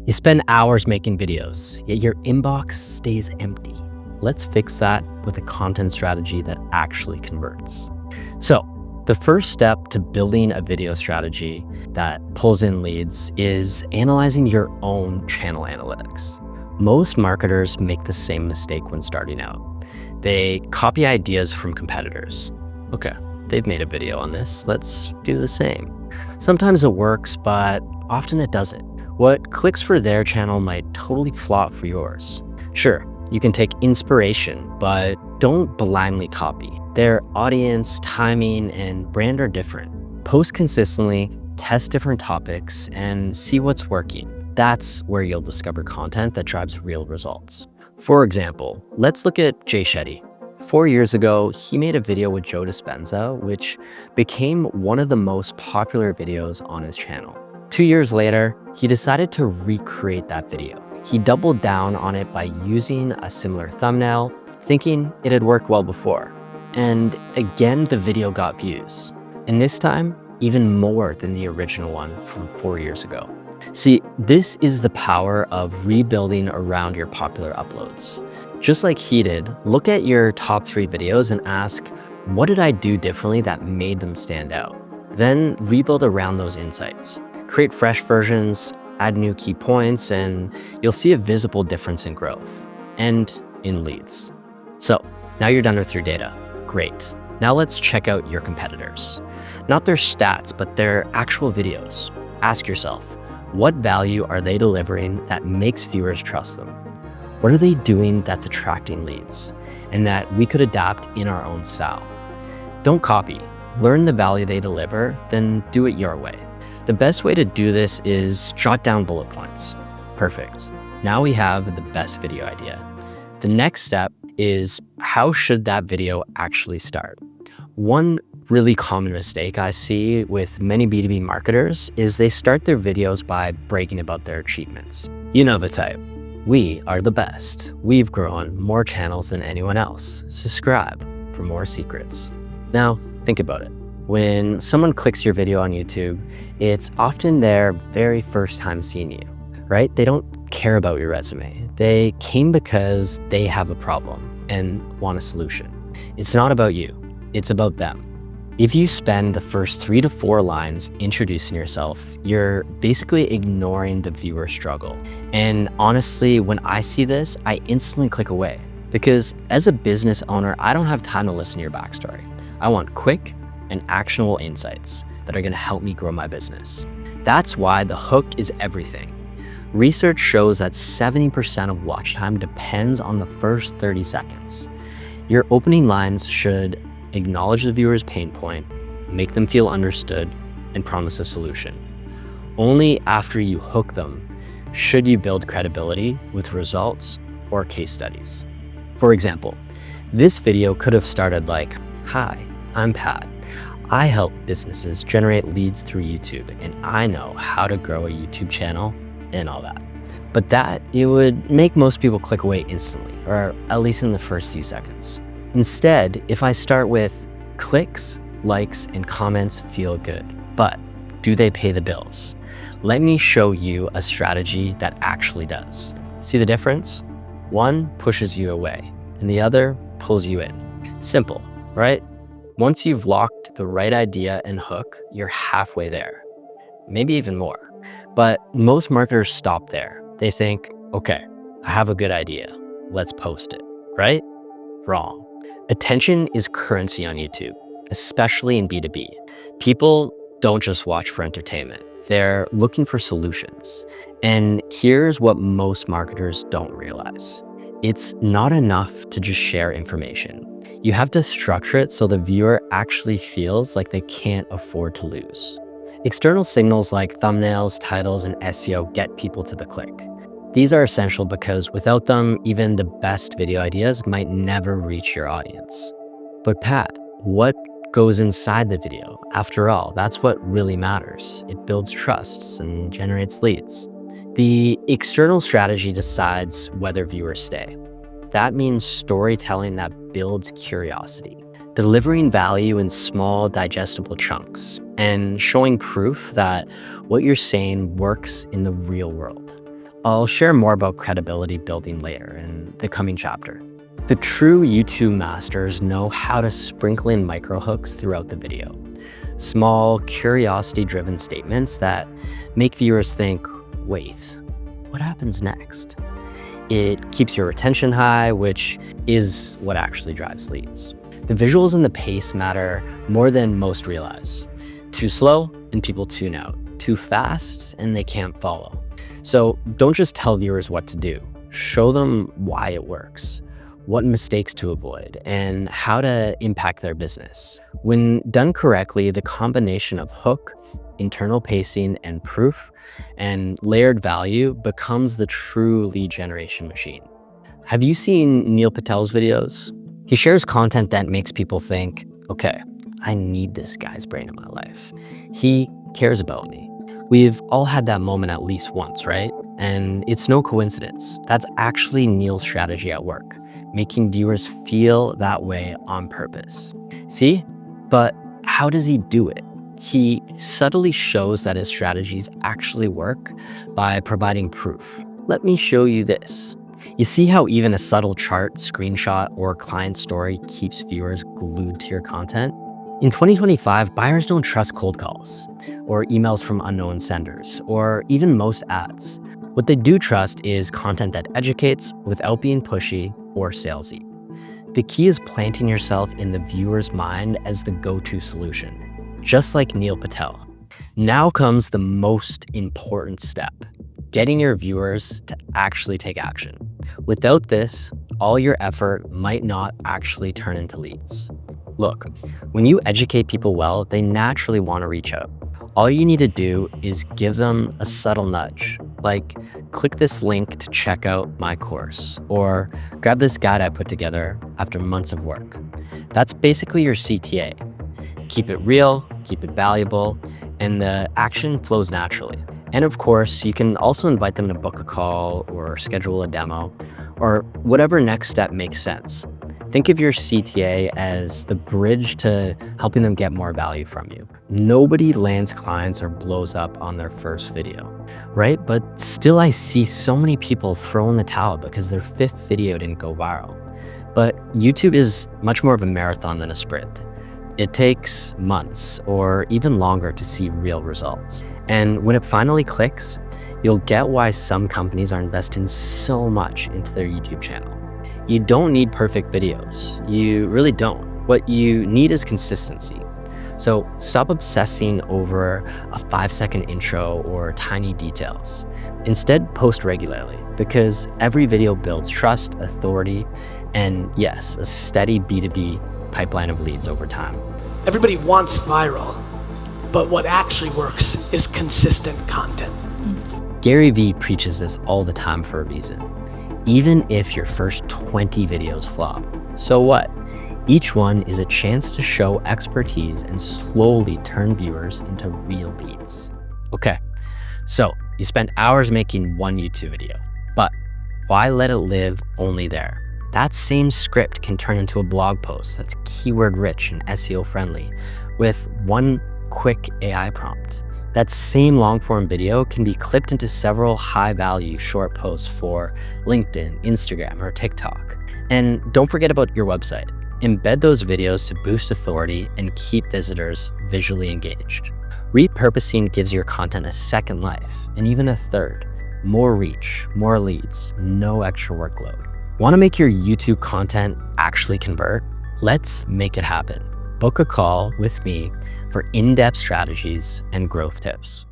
You spend hours making videos, yet your inbox stays empty. Let's fix that with a content strategy that actually converts. So, the first step to building a video strategy that pulls in leads is analyzing your own channel analytics. Most marketers make the same mistake when starting out. They copy ideas from competitors. Okay, they've made a video on this, let's do the same. Sometimes it works, but often it doesn't. What clicks for their channel might totally flop for yours. Sure, you can take inspiration, but don't blindly copy. Their audience, timing, and brand are different. Post consistently, test different topics, and see what's working. That's where you'll discover content that drives real results. For example, let's look at Jay Shetty. 4 years ago, he made a video with Joe Dispenza, which became one of the most popular videos on his channel. 2 years later, he decided to recreate that video. He doubled down on it by using a similar thumbnail, thinking it had worked well before. And again, the video got views. And this time, even more than the original one from 4 years ago. See, this is the power of rebuilding around your popular uploads. Just like he did, look at your top 3 videos and ask, what did I do differently that made them stand out? Then rebuild around those insights. Create fresh versions, add new key points, and you'll see a visible difference in growth and in leads. So now you're done with your data. Great. Now let's check out your competitors. Not their stats, but their actual videos. Ask yourself, what value are they delivering that makes viewers trust them? What are they doing that's attracting leads and that we could adapt in our own style? Don't copy. Learn the value they deliver, then do it your way. The best way to do this is jot down bullet points. Perfect. Now we have the best video idea. The next step is, how should that video actually start? One really common mistake I see with many B2B marketers is they start their videos by bragging about their achievements. You know the type. We are the best. We've grown more channels than anyone else. Subscribe for more secrets. Now, think about it. When someone clicks your video on YouTube, it's often their very first time seeing you, right? They don't care about your resume. They came because they have a problem and want a solution. It's not about you, it's about them. If you spend the first 3 to 4 lines introducing yourself, you're basically ignoring the viewer struggle. And honestly, when I see this, I instantly click away because as a business owner, I don't have time to listen to your backstory. I want quick and actionable insights that are going to help me grow my business. That's why the hook is everything. Research shows that 70% of watch time depends on the first 30 seconds. Your opening lines should acknowledge the viewer's pain point, make them feel understood, and promise a solution. Only after you hook them should you build credibility with results or case studies. For example, this video could have started like, "Hi, I'm Pat. I help businesses generate leads through YouTube, and I know how to grow a YouTube channel," and all that. But it would make most people click away instantly, or at least in the first few seconds. Instead, if I start with clicks, likes, and comments feel good, but do they pay the bills? Let me show you a strategy that actually does. See the difference? One pushes you away, and the other pulls you in. Simple, right? Once you've locked the right idea and hook, you're halfway there, maybe even more. But most marketers stop there. They think, okay, I have a good idea. Let's post it, right? Wrong. Attention is currency on YouTube, especially in B2B. People don't just watch for entertainment. They're looking for solutions. And here's what most marketers don't realize. It's not enough to just share information. You have to structure it so the viewer actually feels like they can't afford to lose. External signals like thumbnails, titles, and SEO get people to the click. These are essential because without them, even the best video ideas might never reach your audience. But Pat, what goes inside the video? After all, that's what really matters. It builds trusts and generates leads. The external strategy decides whether viewers stay. That means storytelling that builds curiosity, delivering value in small, digestible chunks, and showing proof that what you're saying works in the real world. I'll share more about credibility building later in the coming chapter. The true YouTube masters know how to sprinkle in micro hooks throughout the video. Small, curiosity-driven statements that make viewers think, wait, what happens next? It keeps your retention high, which is what actually drives leads. The visuals and the pace matter more than most realize. Too slow and people tune out. Too fast and they can't follow. So don't just tell viewers what to do. Show them why it works, what mistakes to avoid, and how to impact their business. When done correctly, the combination of hook, internal pacing, and proof, and layered value becomes the true lead generation machine. Have you seen Neil Patel's videos? He shares content that makes people think, okay, I need this guy's brain in my life. He cares about me. We've all had that moment at least once, right? And it's no coincidence. That's actually Neil's strategy at work, making viewers feel that way on purpose. See? But how does he do it? He subtly shows that his strategies actually work by providing proof. Let me show you this. You see how even a subtle chart, screenshot, or client story keeps viewers glued to your content? In 2025, buyers don't trust cold calls, or emails from unknown senders, or even most ads. What they do trust is content that educates without being pushy or salesy. The key is planting yourself in the viewer's mind as the go-to solution. Just like Neil Patel. Now comes the most important step, getting your viewers to actually take action. Without this, all your effort might not actually turn into leads. Look, when you educate people well, they naturally want to reach out. All you need to do is give them a subtle nudge, like click this link to check out my course, or grab this guide I put together after months of work. That's basically your CTA. Keep it real, keep it valuable, and the action flows naturally. And of course, you can also invite them to book a call or schedule a demo, or whatever next step makes sense. Think of your CTA as the bridge to helping them get more value from you. Nobody lands clients or blows up on their first video, right? But still I see so many people throw in the towel because their 5th video didn't go viral. But YouTube is much more of a marathon than a sprint. It takes months or even longer to see real results. And when it finally clicks, you'll get why some companies are investing so much into their YouTube channel. You don't need perfect videos. You really don't. What you need is consistency. So stop obsessing over a 5-second intro or tiny details. Instead, post regularly because every video builds trust, authority, and yes, a steady B2B pipeline of leads over time. Everybody wants viral, but what actually works is consistent content. Gary Vee preaches this all the time for a reason. Even if your first 20 videos flop, so what? Each one is a chance to show expertise and slowly turn viewers into real leads. Okay, so you spent hours making one YouTube video, but why let it live only there? That same script can turn into a blog post that's keyword rich and SEO friendly with one quick AI prompt. That same long form video can be clipped into several high value short posts for LinkedIn, Instagram, or TikTok. And don't forget about your website. Embed those videos to boost authority and keep visitors visually engaged. Repurposing gives your content a second life and even a third. More reach, more leads, no extra workload. Want to make your YouTube content actually convert? Let's make it happen. Book a call with me for in-depth strategies and growth tips.